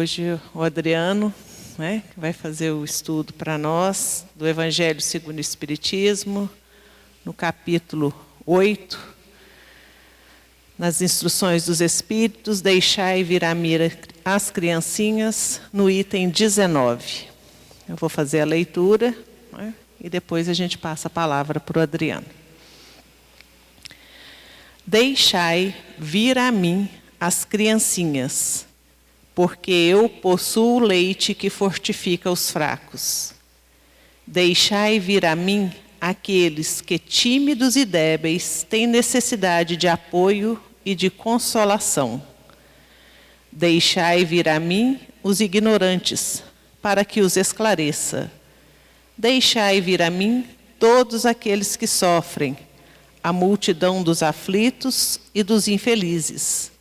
Hoje o Adriano, né, vai fazer o estudo para nós do Evangelho segundo o Espiritismo, no capítulo 8, nas instruções dos Espíritos, deixai vir a mim as criancinhas, no item 19. Eu vou fazer a leitura, né, e depois a gente passa a palavra para o Adriano. Deixai vir a mim as criancinhas, porque eu possuo o leite que fortifica os fracos. Deixai vir a mim aqueles que, tímidos e débeis, têm necessidade de apoio e de consolação. Deixai vir a mim os ignorantes, para que os esclareça. Deixai vir a mim todos aqueles que sofrem, a multidão dos aflitos e dos infelizes.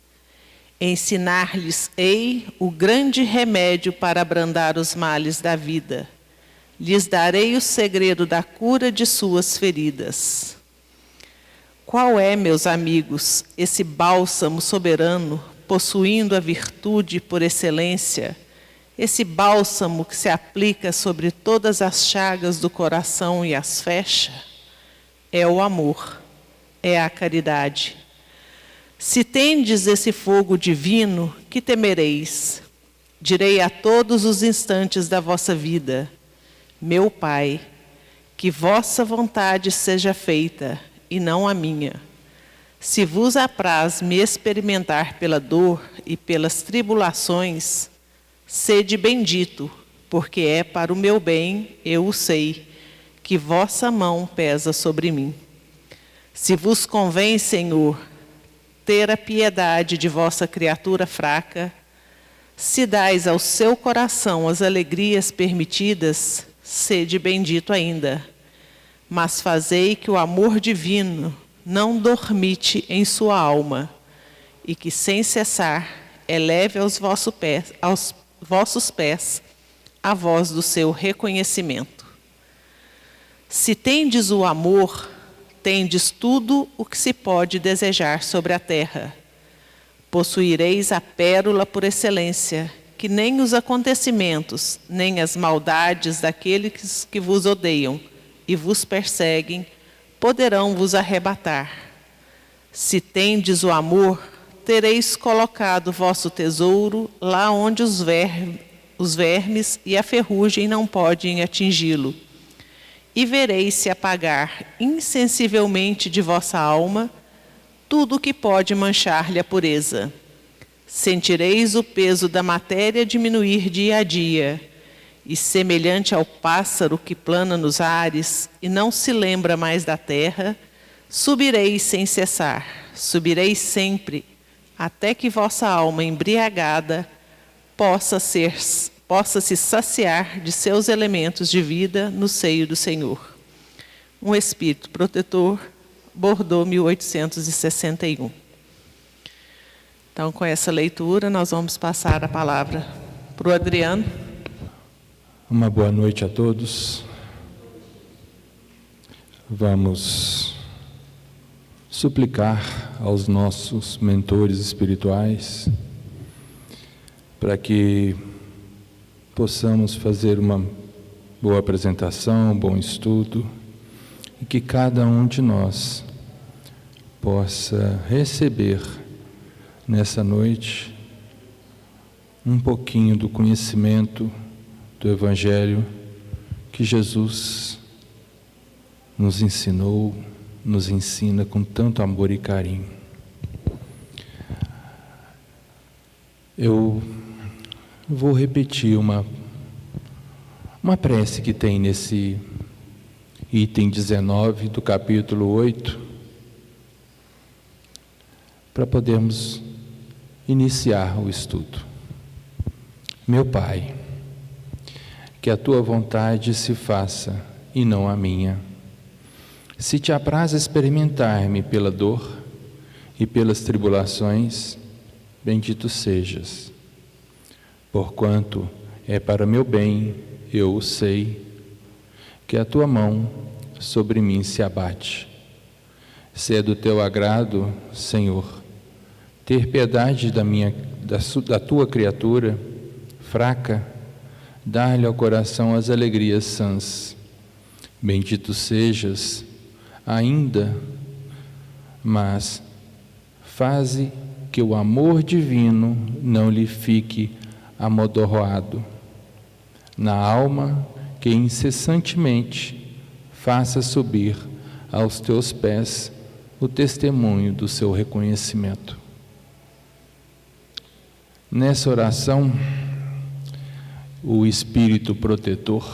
Ensinar-lhes-ei o grande remédio para abrandar os males da vida. Lhes darei o segredo da cura de suas feridas. Qual é, meus amigos, esse bálsamo soberano, possuindo a virtude por excelência, esse bálsamo que se aplica sobre todas as chagas do coração e as fecha? É o amor, é a caridade. Se tendes esse fogo divino, que temereis? Direi a todos os instantes da vossa vida: meu Pai, que vossa vontade seja feita, e não a minha. Se vos apraz me experimentar pela dor e pelas tribulações, sede bendito, porque é para o meu bem, eu o sei, que vossa mão pesa sobre mim. Se vos convém, Senhor, ter a piedade de vossa criatura fraca, se dais ao seu coração as alegrias permitidas, sede bendito ainda. Mas fazei que o amor divino não dormite em sua alma, e que sem cessar eleve aos vossos pés a voz do seu reconhecimento. Se tendes o amor, tendes tudo o que se pode desejar sobre a terra. Possuireis a pérola por excelência, que nem os acontecimentos, nem as maldades daqueles que vos odeiam e vos perseguem, poderão vos arrebatar. Se tendes o amor, tereis colocado vosso tesouro lá onde os vermes e a ferrugem não podem atingi-lo. E vereis se apagar insensivelmente de vossa alma tudo o que pode manchar-lhe a pureza. Sentireis o peso da matéria diminuir dia a dia, e semelhante ao pássaro que plana nos ares e não se lembra mais da terra, subireis sem cessar, subireis sempre, até que vossa alma embriagada possa se saciar de seus elementos de vida no seio do Senhor. Um Espírito Protetor, Bordeaux, 1861. Então, com essa leitura, nós vamos passar a palavra para o Adriano. Uma boa noite a todos. Vamos suplicar aos nossos mentores espirituais para que possamos fazer uma boa apresentação, um bom estudo, e que cada um de nós possa receber nessa noite um pouquinho do conhecimento do Evangelho que Jesus nos ensinou, nos ensina com tanto amor e carinho. Eu vou repetir uma prece que tem nesse item 19 do capítulo 8, para podermos iniciar o estudo. Meu Pai, que a tua vontade se faça e não a minha. Se te apraz experimentar-me pela dor e pelas tribulações, bendito sejas. Porquanto é para meu bem, eu o sei, que a tua mão sobre mim se abate. Se é do teu agrado, Senhor, ter piedade da tua criatura, fraca, dar-lhe ao coração as alegrias sãs. Bendito sejas ainda, mas faze que o amor divino não lhe fique amodorroado na alma, que incessantemente faça subir aos teus pés o testemunho do seu reconhecimento. Nessa oração, o Espírito protetor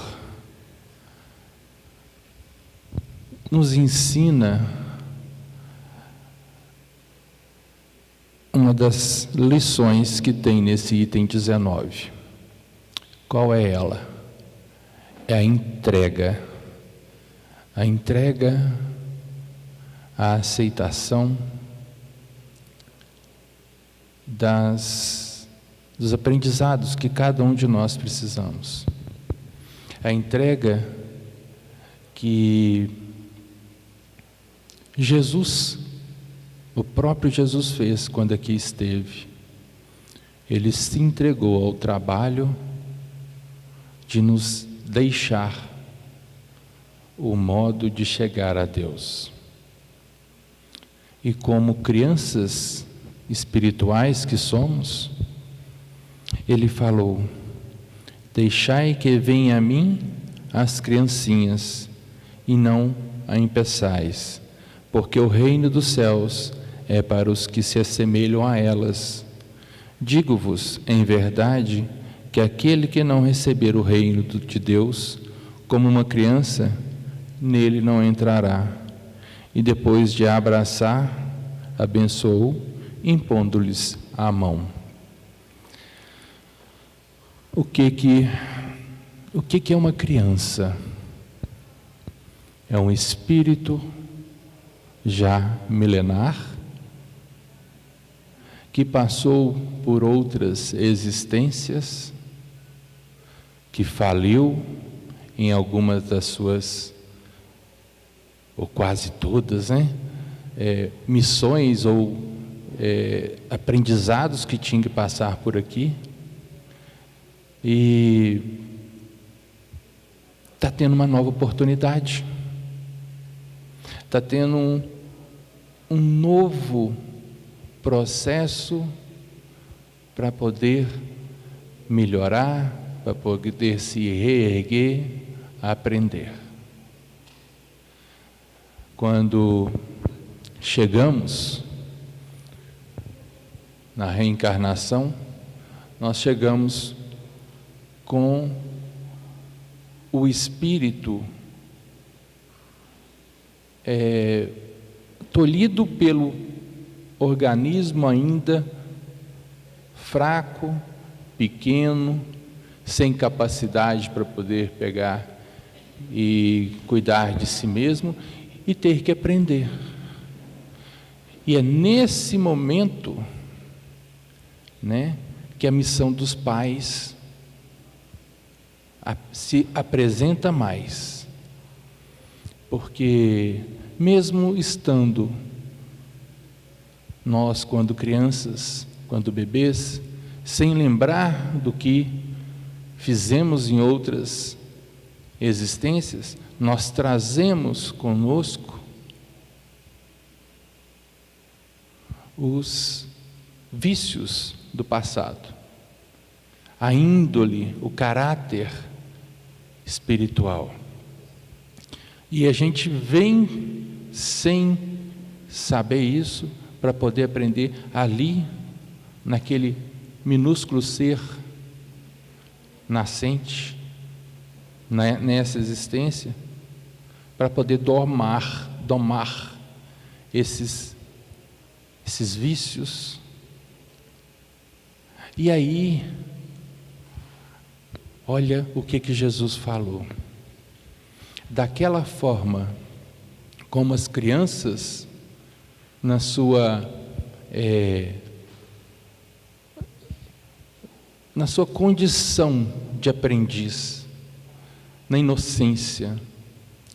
nos ensina uma das lições que tem nesse item 19. Qual é ela? É a entrega. A entrega, a aceitação dos aprendizados que cada um de nós precisamos. A entrega que o próprio Jesus fez quando aqui esteve. Ele se entregou ao trabalho de nos deixar o modo de chegar a Deus. E como crianças espirituais que somos, Ele falou: deixai que venham a mim as criancinhas, e não a impeçais, porque o reino dos céus é para os que se assemelham a elas. Digo-vos, em verdade, que aquele que não receber o reino de Deus como uma criança, nele não entrará. E depois de a abraçar, abençoou, impondo-lhes a mão. O que é uma criança? É um espírito já milenar, que passou por outras existências, que faliu em algumas das suas, ou quase todas, missões ou aprendizados que tinha que passar por aqui, e está tendo uma nova oportunidade, está tendo um novo processo para poder melhorar, para poder se reerguer, aprender. Quando chegamos na reencarnação, nós chegamos com o espírito tolhido pelo organismo ainda fraco, pequeno, sem capacidade para poder pegar e cuidar de si mesmo e ter que aprender. E é nesse momento, que a missão dos pais se apresenta mais, porque mesmo estando nós, quando crianças, quando bebês, sem lembrar do que fizemos em outras existências, nós trazemos conosco os vícios do passado, a índole, o caráter espiritual. E a gente vem sem saber isso para poder aprender ali, naquele minúsculo ser nascente, nessa existência, para poder domar esses vícios. E aí, olha o que Jesus falou. Daquela forma como as crianças, na sua condição de aprendiz, na inocência,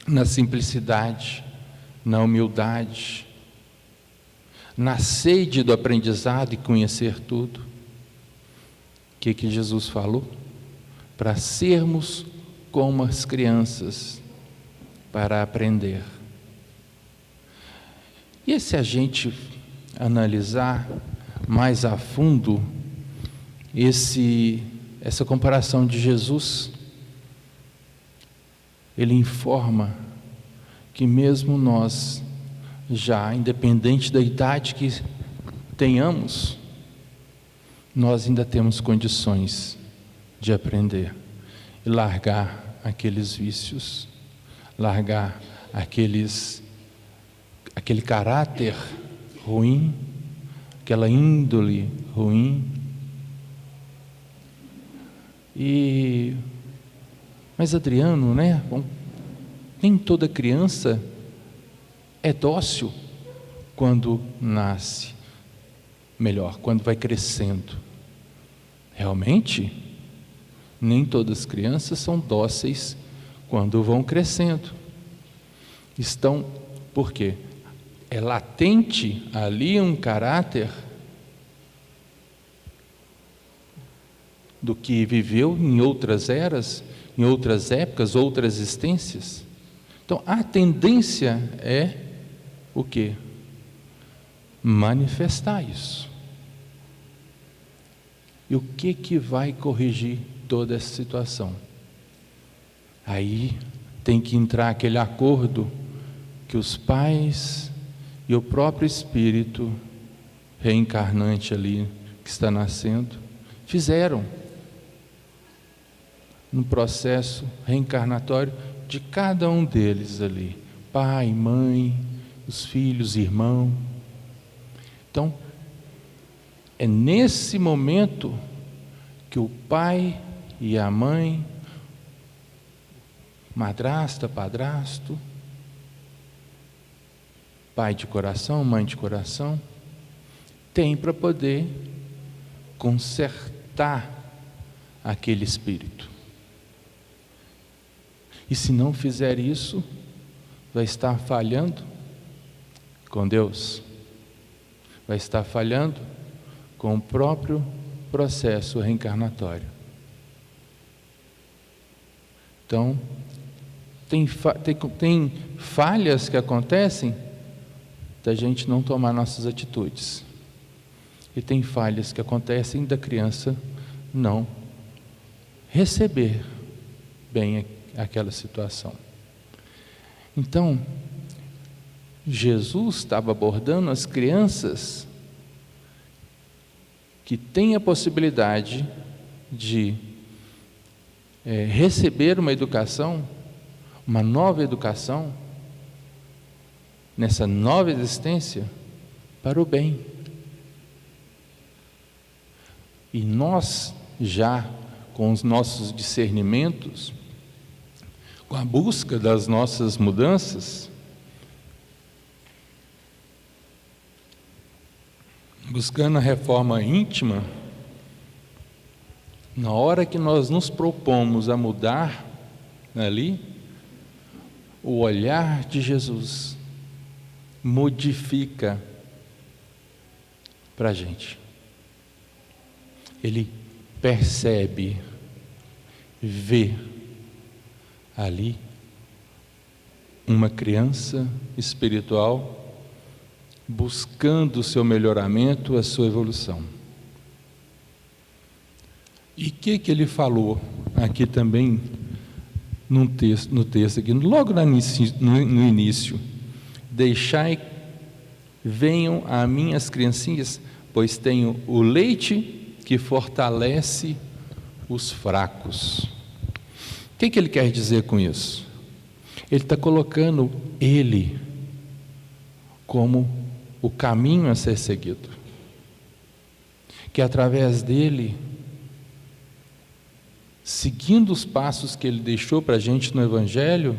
na simplicidade, na humildade, na sede do aprendizado e conhecer tudo, que Jesus falou? Para sermos como as crianças, para aprender. E se a gente analisar mais a fundo essa comparação de Jesus, ele informa que mesmo nós, já independente da idade que tenhamos, nós ainda temos condições de aprender e largar aqueles vícios, largar aquele caráter ruim, aquela índole ruim. Mas Adriano, né? Nem toda criança é dócil quando nasce, melhor, quando vai crescendo. Realmente, nem todas as crianças são dóceis quando vão crescendo. Por quê? É latente ali um caráter do que viveu em outras eras, em outras épocas, outras existências. Então, a tendência é o quê? Manifestar isso. E o que vai corrigir toda essa situação? Aí tem que entrar aquele acordo que os pais e o próprio Espírito reencarnante ali, que está nascendo, fizeram no processo reencarnatório de cada um deles ali, pai, mãe, os filhos, irmão. Então, é nesse momento que o pai e a mãe, madrasta, padrasto, pai de coração, mãe de coração, tem para poder consertar aquele espírito. E se não fizer isso, vai estar falhando com Deus, vai estar falhando com o próprio processo reencarnatório. Então, tem falhas que acontecem da gente não tomar nossas atitudes, e tem falhas que acontecem da criança não receber bem aquela situação. Então, Jesus estava abordando as crianças que têm a possibilidade de receber uma educação, uma nova educação, nessa nova existência, para o bem. E nós, já com os nossos discernimentos, com a busca das nossas mudanças, buscando a reforma íntima, na hora que nós nos propomos a mudar ali, o olhar de Jesus modifica para a gente. Ele percebe, vê ali uma criança espiritual buscando o seu melhoramento, a sua evolução. E o que ele falou aqui também no texto aqui, logo no início: deixai, venham a mim as criancinhas, pois tenho o leite que fortalece os fracos. O que ele quer dizer com isso? Ele está colocando ele como o caminho a ser seguido, que através dele, seguindo os passos que ele deixou para a gente no Evangelho,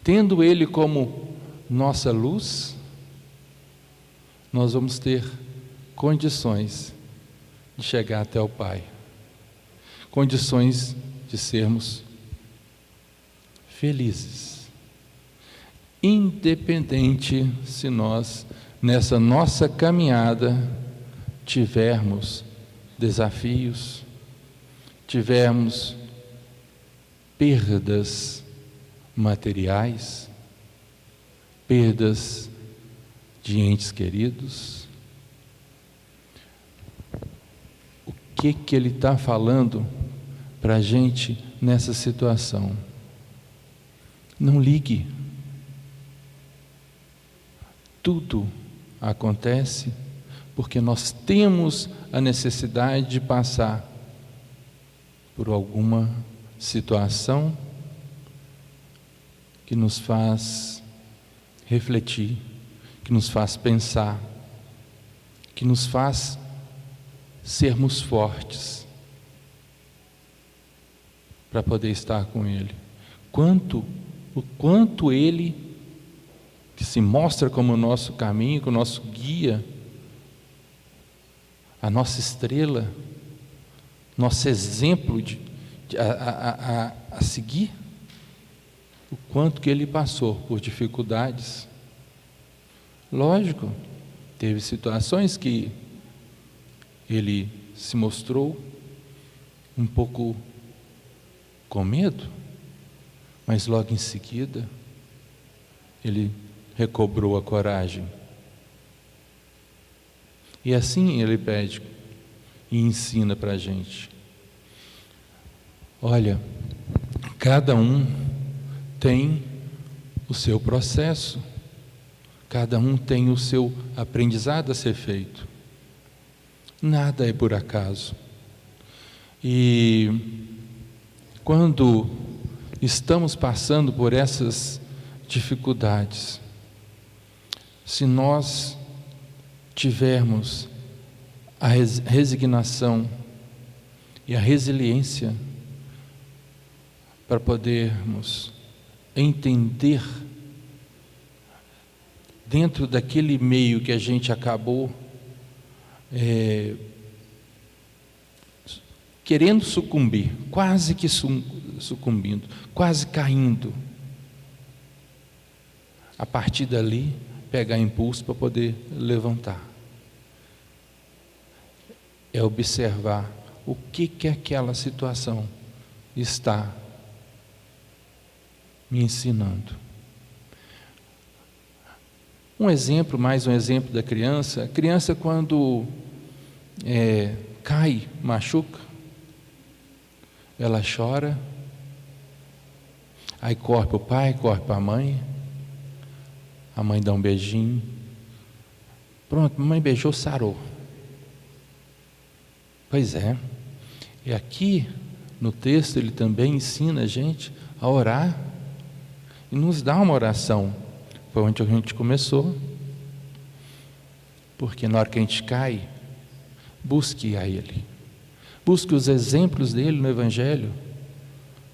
tendo ele como nossa luz, nós vamos ter condições de chegar até o Pai, condições de sermos felizes, independente se nós, nessa nossa caminhada, tivermos desafios, tivermos perdas materiais, perdas de entes queridos, o que ele está falando para a gente nessa situação? Não ligue. Tudo acontece porque nós temos a necessidade de passar por alguma situação que nos faz refletir, que nos faz pensar, que nos faz sermos fortes para poder estar com Ele. O quanto Ele, que se mostra como o nosso caminho, como o nosso guia, a nossa estrela, nosso exemplo a seguir, o quanto que Ele passou por dificuldades. Lógico, teve situações que Ele se mostrou um pouco com medo, mas logo em seguida Ele recobrou a coragem. E assim Ele pede e ensina para a gente. Olha, cada um tem o seu processo, cada um tem o seu aprendizado a ser feito. Nada é por acaso. E quando estamos passando por essas dificuldades, se nós tivermos a resignação e a resiliência para podermos entender dentro daquele meio que a gente acabou querendo sucumbir, quase que sucumbindo, quase caindo, a partir dali pegar impulso para poder levantar, é observar o que aquela situação está me ensinando. Mais um exemplo da criança. A criança, quando cai, machuca, ela chora, aí corre para o pai, corre para a mãe dá um beijinho, pronto, mamãe beijou, sarou. Pois é, e aqui no texto ele também ensina a gente a orar, e nos dá uma oração. Foi onde a gente começou, porque na hora que a gente cai, busque a Ele, busque os exemplos dele no Evangelho,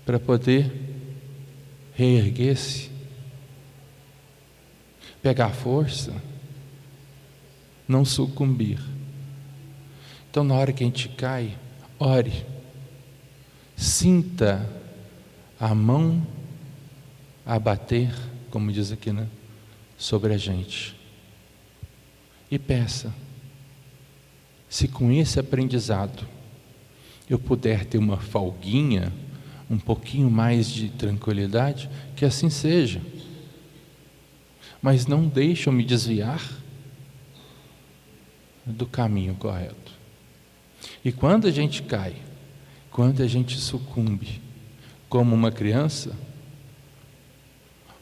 para poder reerguer-se, pegar força, não sucumbir. Então, na hora que a gente cai, ore, sinta a mão a bater, como diz aqui, né, sobre a gente, e peça, se com esse aprendizado eu puder ter uma folguinha, um pouquinho mais de tranquilidade, que assim seja, mas não deixe eu me desviar do caminho correto. E quando a gente cai, quando a gente sucumbe, como uma criança,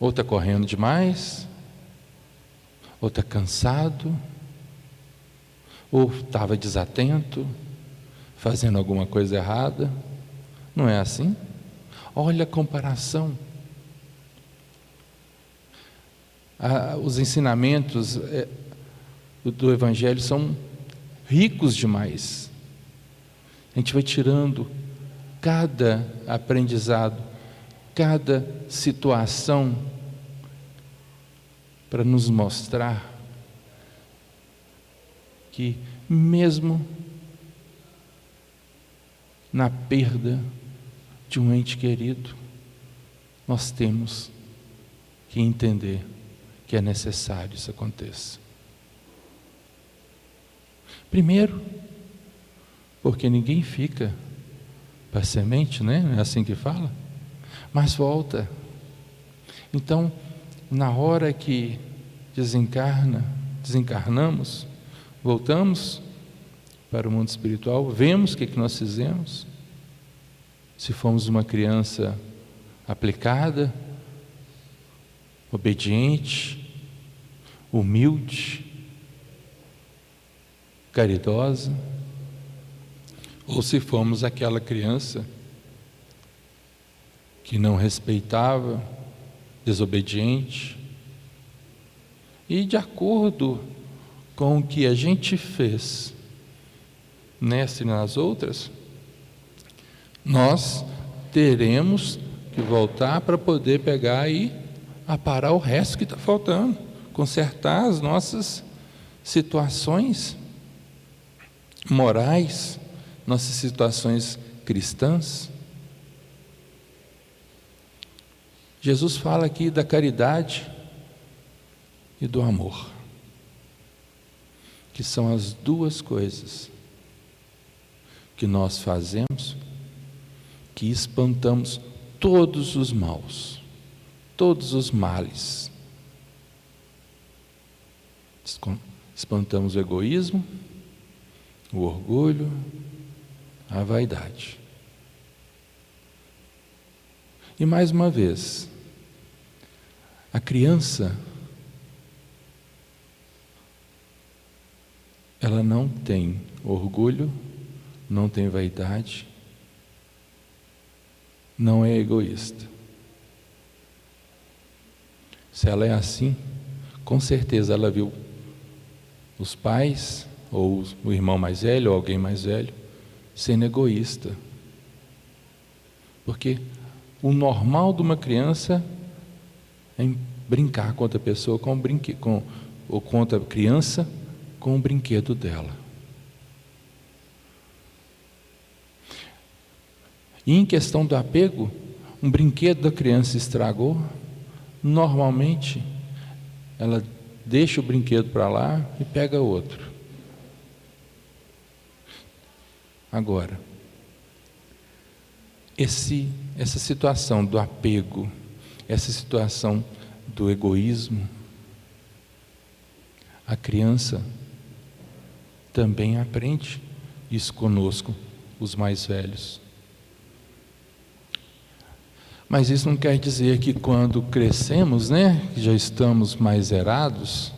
ou está correndo demais, ou está cansado, ou estava desatento, fazendo alguma coisa errada. Não é assim? Olha a comparação. Os ensinamentos do Evangelho são ricos demais. A gente vai tirando cada aprendizado, cada situação, para nos mostrar que mesmo na perda de um ente querido, nós temos que entender que é necessário isso aconteça. Primeiro, porque ninguém fica para semente, né? Não é assim que fala? Mas volta. Então, na hora que desencarnamos, voltamos para o mundo espiritual, vemos o que nós fizemos. Se fomos uma criança aplicada, obediente, humilde, caridosa, ou se fomos aquela criança que não respeitava, desobediente, e de acordo com o que a gente fez nessa e nas outras, nós teremos que voltar para poder pegar e aparar o resto que está faltando, consertar as nossas situações morais, nossas situações cristãs. Jesus fala aqui da caridade e do amor, que são as duas coisas que nós fazemos, que espantamos todos os maus, todos os males. Espantamos o egoísmo, o orgulho, a vaidade. E mais uma vez, a criança, ela não tem orgulho, não tem vaidade, não é egoísta. Se ela é assim, com certeza ela viu os pais, ou o irmão mais velho, ou alguém mais velho, sendo egoísta. Porque o normal de uma criança é brincar com outra pessoa, ou com outra criança, com o brinquedo dela. E em questão do apego, um brinquedo da criança estragou, normalmente ela deixa o brinquedo para lá e pega outro. Agora, essa situação do apego, essa situação do egoísmo, a criança também aprende isso conosco, os mais velhos. Mas isso não quer dizer que quando crescemos, que já estamos mais zerados,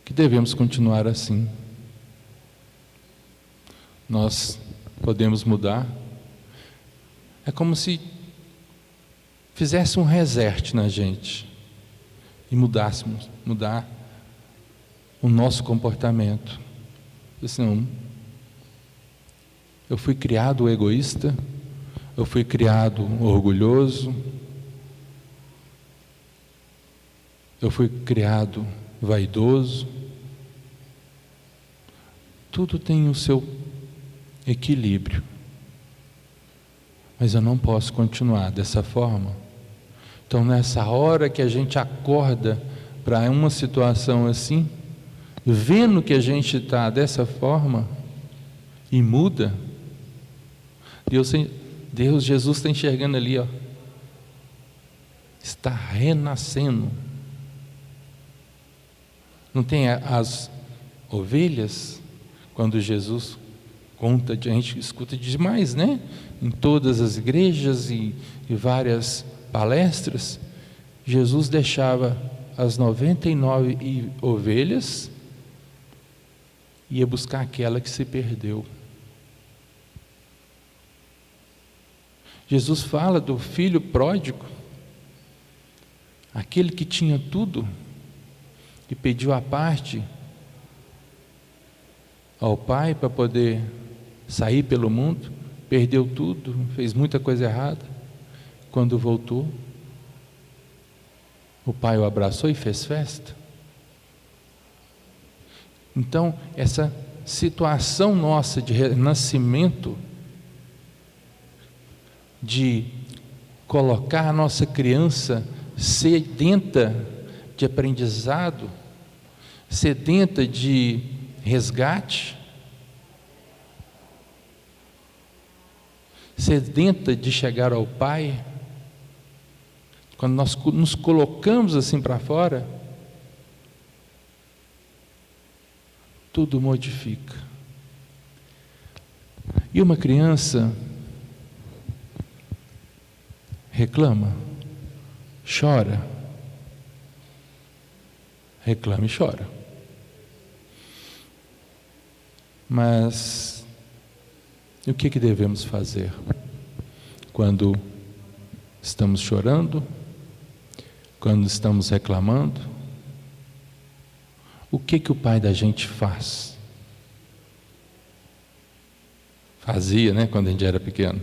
que devemos continuar assim. Nós podemos mudar. É como se fizesse um reset na gente e mudar o nosso comportamento. Assim, eu fui criado egoísta, eu fui criado orgulhoso, eu fui criado vaidoso. Tudo tem o seu equilíbrio, mas eu não posso continuar dessa forma. Então, nessa hora que a gente acorda para uma situação assim, vendo que a gente está dessa forma e muda, Jesus está enxergando ali, está renascendo. Não tem as ovelhas, quando Jesus conta, a gente escuta demais, em todas as igrejas e várias palestras, Jesus deixava as 99 ovelhas e ia buscar aquela que se perdeu. Jesus fala do filho pródigo, aquele que tinha tudo e pediu a parte ao pai para poder sair pelo mundo, perdeu tudo, fez muita coisa errada. Quando voltou, o pai o abraçou e fez festa. Então, essa situação nossa de renascimento, de colocar a nossa criança sedenta de aprendizado, sedenta de resgate, sedenta de chegar ao Pai. Quando nós nos colocamos assim para fora, tudo modifica. E uma criança reclama, chora, reclama e chora. Mas o que devemos fazer quando estamos chorando, quando estamos reclamando? O que o pai da gente faz? Fazia, né, quando a gente era pequeno.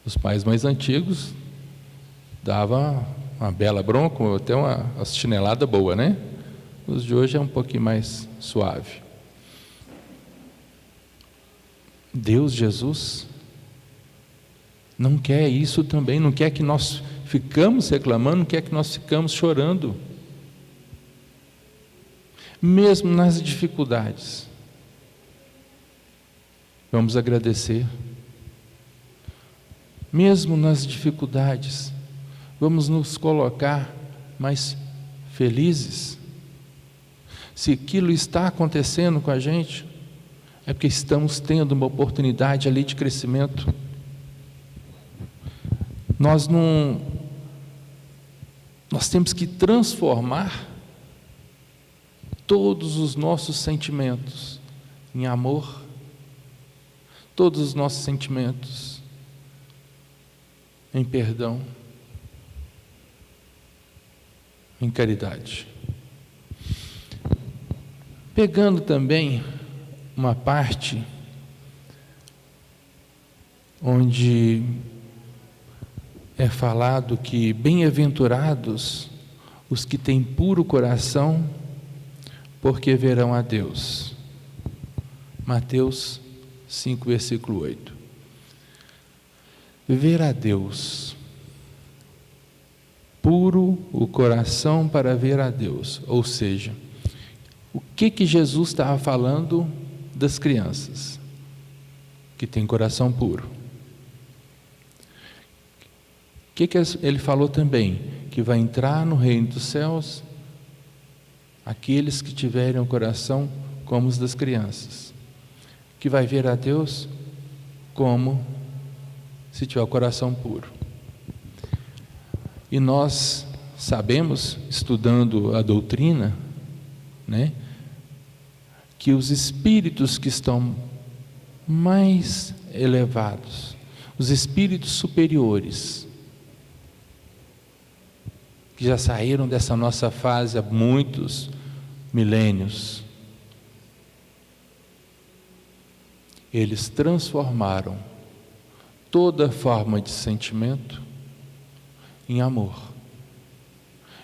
Os pais mais antigos davam uma bela bronca, ou até uma chinelada boa, né? Os de hoje é um pouquinho mais suave. Deus, Jesus, não quer isso também, não quer que nós ficamos reclamando, não quer que nós ficamos chorando. Mesmo nas dificuldades, vamos agradecer. Mesmo nas dificuldades, vamos nos colocar mais felizes. Se aquilo está acontecendo com a gente, é porque estamos tendo uma oportunidade ali de crescimento. Nós temos que transformar todos os nossos sentimentos em amor, todos os nossos sentimentos em perdão, em caridade. Pegando também uma parte onde é falado que bem-aventurados os que têm puro coração, porque verão a Deus. Mateus 5, versículo 8. Ver a Deus, puro o coração para ver a Deus. Ou seja, o que Jesus estava falando das crianças que têm coração puro? O que ele falou também? Que vai entrar no reino dos céus aqueles que tiverem o coração como os das crianças, que vai ver a Deus como se tiver o coração puro. E nós sabemos, estudando a doutrina, né, que os espíritos que estão mais elevados, os espíritos superiores, que já saíram dessa nossa fase há muitos milênios, eles transformaram toda forma de sentimento em amor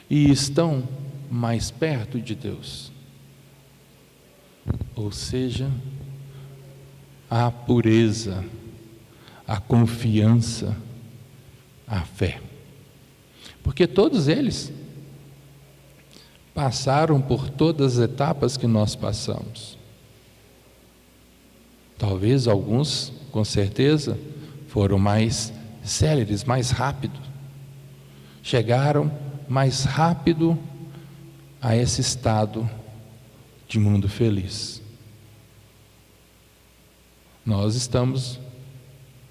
e estão mais perto de Deus. Ou seja, a pureza, a confiança, a fé. Porque todos eles passaram por todas as etapas que nós passamos. Talvez alguns, com certeza, foram mais céleres, mais rápidos. Chegaram mais rápido a esse estado de mundo feliz. Nós estamos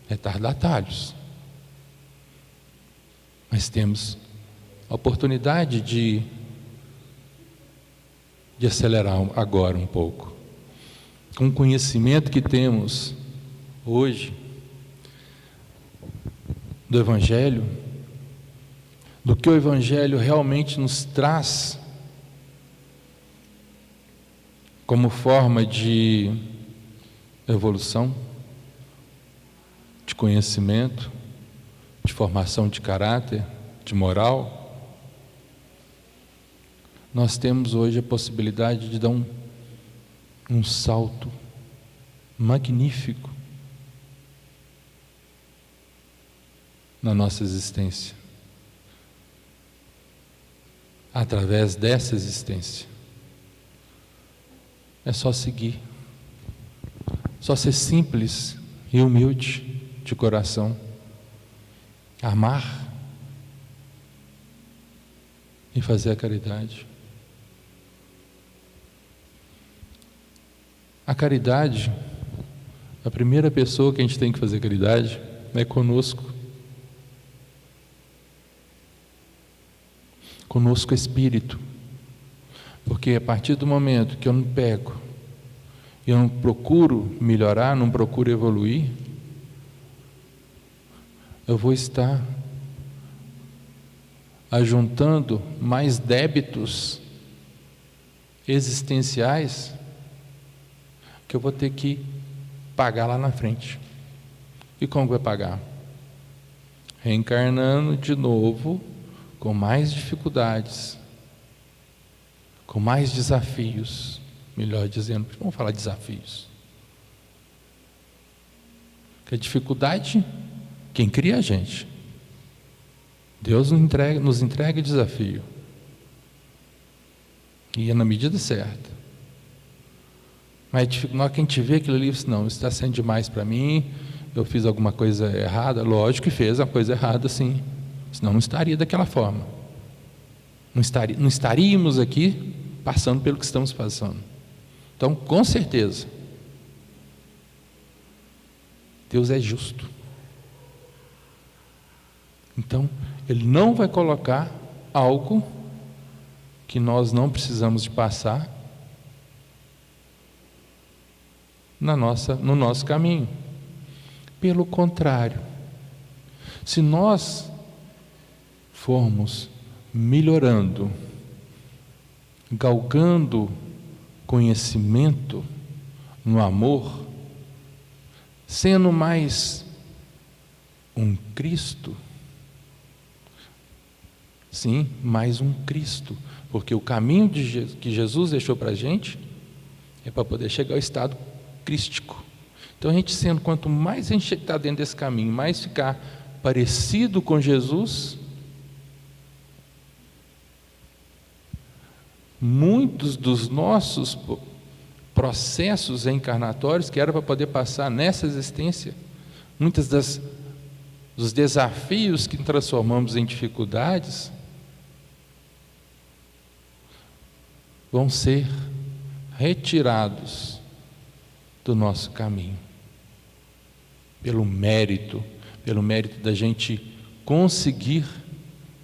retardatários, mas temos a oportunidade de acelerar agora um pouco. Com o conhecimento que temos hoje do Evangelho, do que o Evangelho realmente nos traz como forma de evolução, de conhecimento, de formação de caráter, de moral, nós temos hoje a possibilidade de dar um salto magnífico na nossa existência, através dessa existência. É só seguir. Só ser simples e humilde de coração. Amar e fazer a caridade. A caridade, a primeira pessoa que a gente tem que fazer caridade é conosco. Conosco espírito. Porque a partir do momento que eu não pego, eu não procuro melhorar, não procuro evoluir, eu vou estar ajuntando mais débitos existenciais que eu vou ter que pagar lá na frente. E como vai pagar? Reencarnando de novo, com mais dificuldades, com mais desafios, melhor dizendo, vamos falar desafios. Porque a dificuldade, quem cria é a gente. Deus nos entrega desafio. E é na medida certa. Mas na hora que a gente vê aquilo ali, não, isso está sendo demais para mim, eu fiz alguma coisa errada. Lógico que fez uma coisa errada, sim. Senão não estaria daquela forma. Não estaríamos aqui passando pelo que estamos passando. Então, com certeza, Deus é justo. Então, Ele não vai colocar algo que nós não precisamos de passar no nosso caminho. Pelo contrário, se nós formos melhorando, galgando conhecimento no amor, sendo mais um Cristo, sim, mais um Cristo, porque o caminho que Jesus deixou para a gente é para poder chegar ao estado crístico. Então a gente sendo, quanto mais a gente está dentro desse caminho, mais ficar parecido com Jesus, muitos dos nossos processos encarnatórios que era para poder passar nessa existência, muitos dos desafios que transformamos em dificuldades, vão ser retirados do nosso caminho, pelo mérito da gente conseguir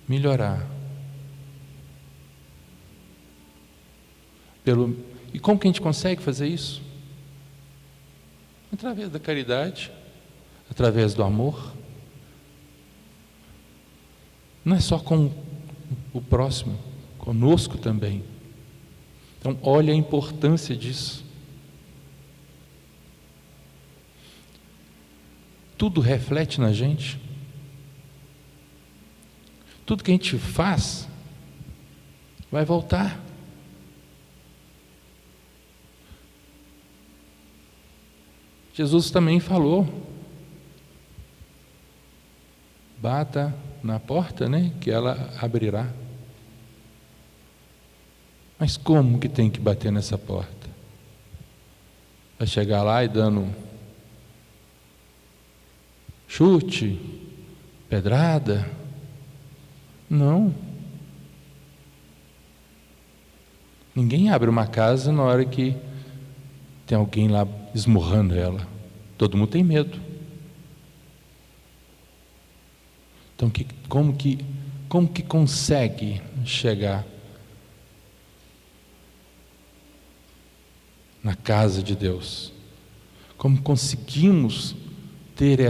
melhorar. E como que a gente consegue fazer isso? Através da caridade, através do amor. Não é só com o próximo, conosco também. Então, olha a importância disso. Tudo reflete na gente. Tudo que a gente faz vai voltar. Jesus também falou: bata na porta, né, que ela abrirá. Mas como que tem que bater nessa porta? Vai chegar lá e dando chute, pedrada? Não. Ninguém abre uma casa na hora que tem alguém lá esmurrando ela. Todo mundo tem medo. Então, como que consegue chegar na casa de Deus? Como conseguimos ter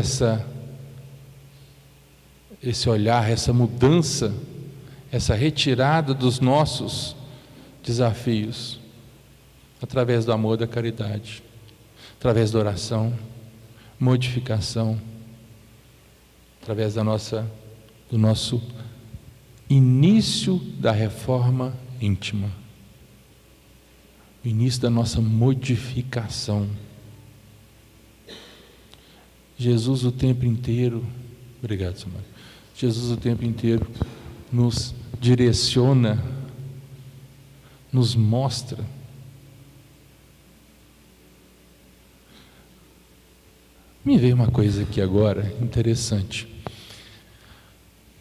esse olhar, essa mudança, essa retirada dos nossos desafios? Através do amor, da caridade, através da oração, modificação, através do nosso início da reforma íntima, o início da nossa modificação. Jesus o tempo inteiro, obrigado, Samara. Jesus o tempo inteiro nos direciona, nos mostra Me veio uma coisa aqui agora, interessante.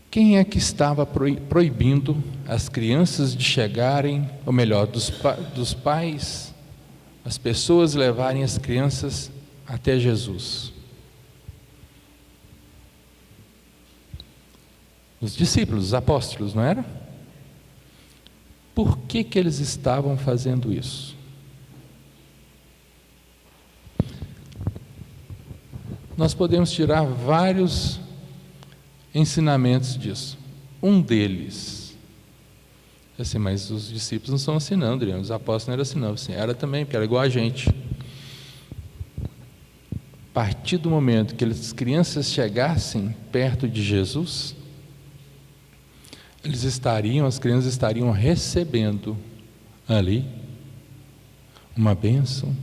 Quem é que estava proibindo as crianças de chegarem, ou melhor, dos pais, as pessoas levarem as crianças até Jesus? Os discípulos, os apóstolos, não era? Por que eles estavam fazendo isso? Nós podemos tirar vários ensinamentos disso. Um deles, assim, mas os discípulos não estão assim não, Adriano, os apóstolos não eram assim não, assim, era também, porque era igual a gente. A partir do momento que as crianças chegassem perto de Jesus, as crianças estariam recebendo ali uma bênção,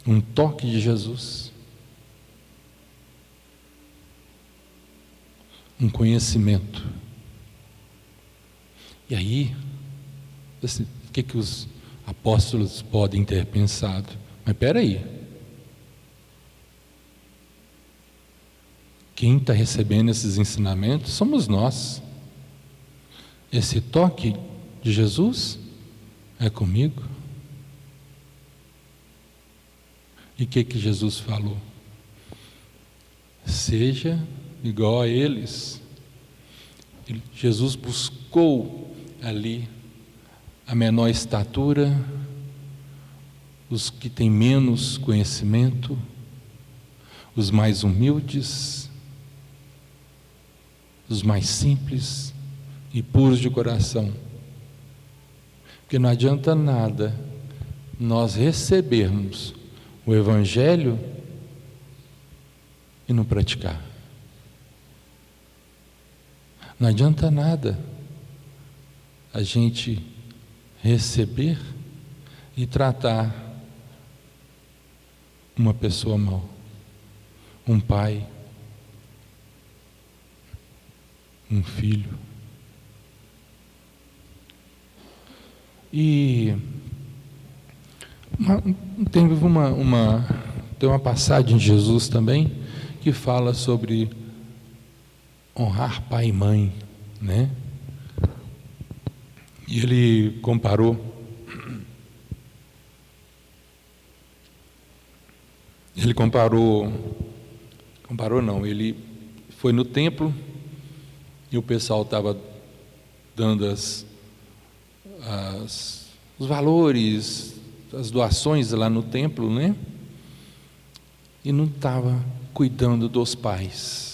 um toque de Jesus, um conhecimento. E aí, assim, o que os apóstolos podem ter pensado? Mas espera aí, quem está recebendo esses ensinamentos somos nós. Esse toque de Jesus é comigo. E o que Jesus falou? Seja igual a eles. Jesus buscou ali a menor estatura, os que têm menos conhecimento, os mais humildes, os mais simples e puros de coração. Porque não adianta nada nós recebermos o Evangelho e não praticar. Não adianta nada a gente receber e tratar uma pessoa mal, um pai, um filho. E tem uma passagem de Jesus também que fala sobre honrar pai e mãe, né? E ele comparou não, ele foi no templo e o pessoal estava dando os valores, as doações lá no templo, né? E não estava cuidando dos pais.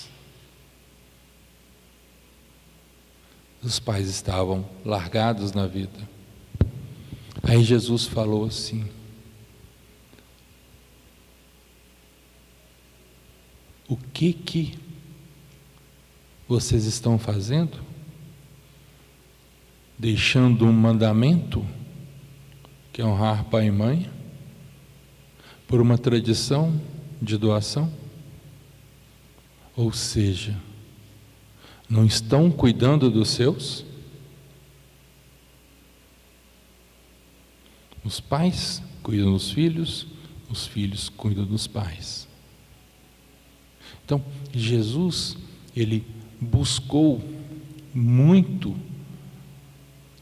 Os pais estavam largados na vida. Aí Jesus falou assim: o que vocês estão fazendo? Deixando um mandamento, que é honrar pai e mãe, por uma tradição de doação? Ou seja, não estão cuidando dos seus? Os pais cuidam dos filhos, os filhos cuidam dos pais. Então, Jesus, ele buscou muito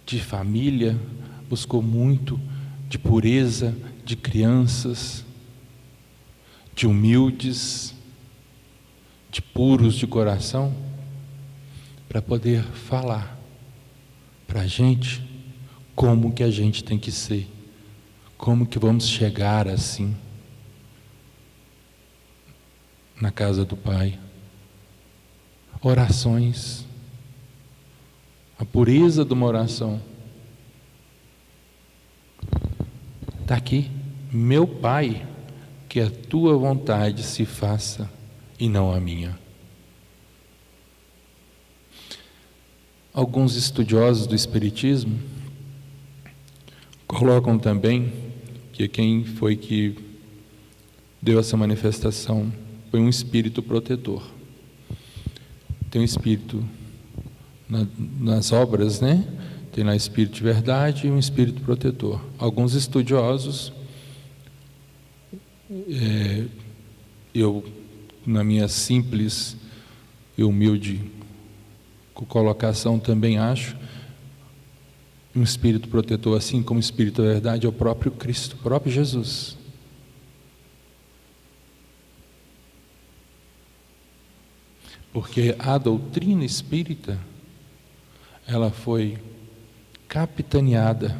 de família, buscou muito de pureza, de crianças, de humildes, de puros de coração, para poder falar para a gente como que a gente tem que ser, como que vamos chegar assim na casa do Pai. Orações, a pureza de uma oração. Está aqui: meu Pai, que a tua vontade se faça e não a minha. Alguns estudiosos do Espiritismo colocam também que quem foi que deu essa manifestação foi um espírito protetor. Tem um espírito nas obras, né? Tem lá espírito de verdade e um espírito protetor. Alguns estudiosos eu, na minha simples e humilde colocação, também acho, um espírito protetor, assim como o espírito da verdade, é o próprio Cristo, o próprio Jesus. Porque a doutrina espírita, ela foi capitaneada,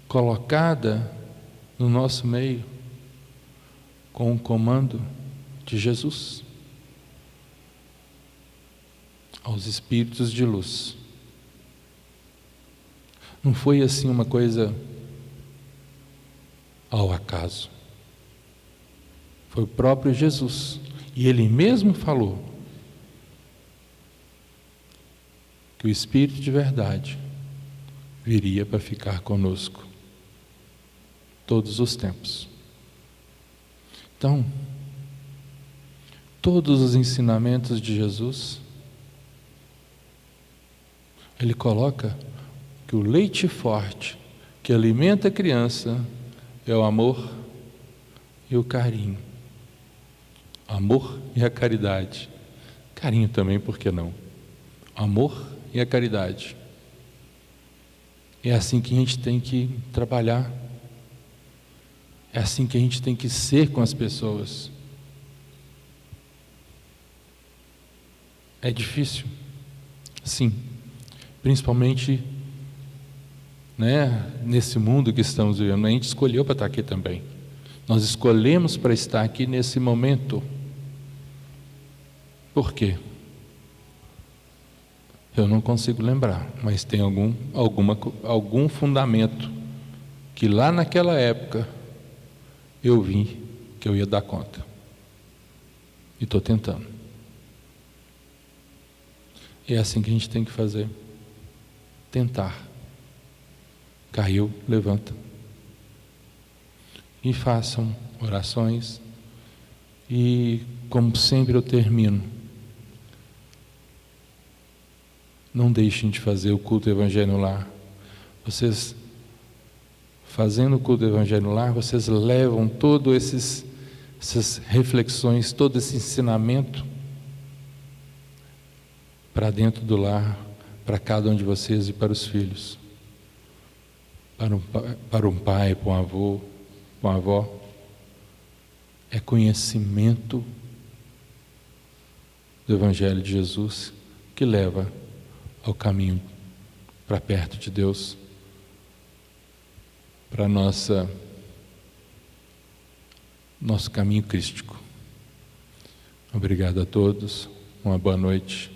colocada no nosso meio, com o comando de Jesus, aos espíritos de luz. Não foi assim uma coisa ao acaso. Foi o próprio Jesus. E Ele mesmo falou que o Espírito de verdade viria para ficar conosco todos os tempos. Então, todos os ensinamentos de Jesus, Ele coloca que o leite forte que alimenta a criança é o amor e o carinho. Amor e a caridade. Carinho também, por que não? Amor e a caridade. É assim que a gente tem que trabalhar. É assim que a gente tem que ser com as pessoas. É difícil? Sim. Principalmente, nesse mundo que estamos vivendo. A gente escolheu para estar aqui também. Nós escolhemos para estar aqui nesse momento. Por quê? Eu não consigo lembrar, mas tem algum fundamento que lá naquela época eu vi que eu ia dar conta. E estou tentando. E é assim que a gente tem que fazer. Tentar. Caiu, levanta. E façam orações. E, como sempre eu termino, não deixem de fazer o culto do Evangelho no lar. Vocês, fazendo o culto do Evangelho no lar, vocês levam todas essas reflexões, todo esse ensinamento para dentro do lar, para cada um de vocês e para os filhos. Para um pai, para um avô, para uma avó. É conhecimento do Evangelho de Jesus que leva ao caminho para perto de Deus, para nosso caminho crístico. Obrigado a todos, uma boa noite.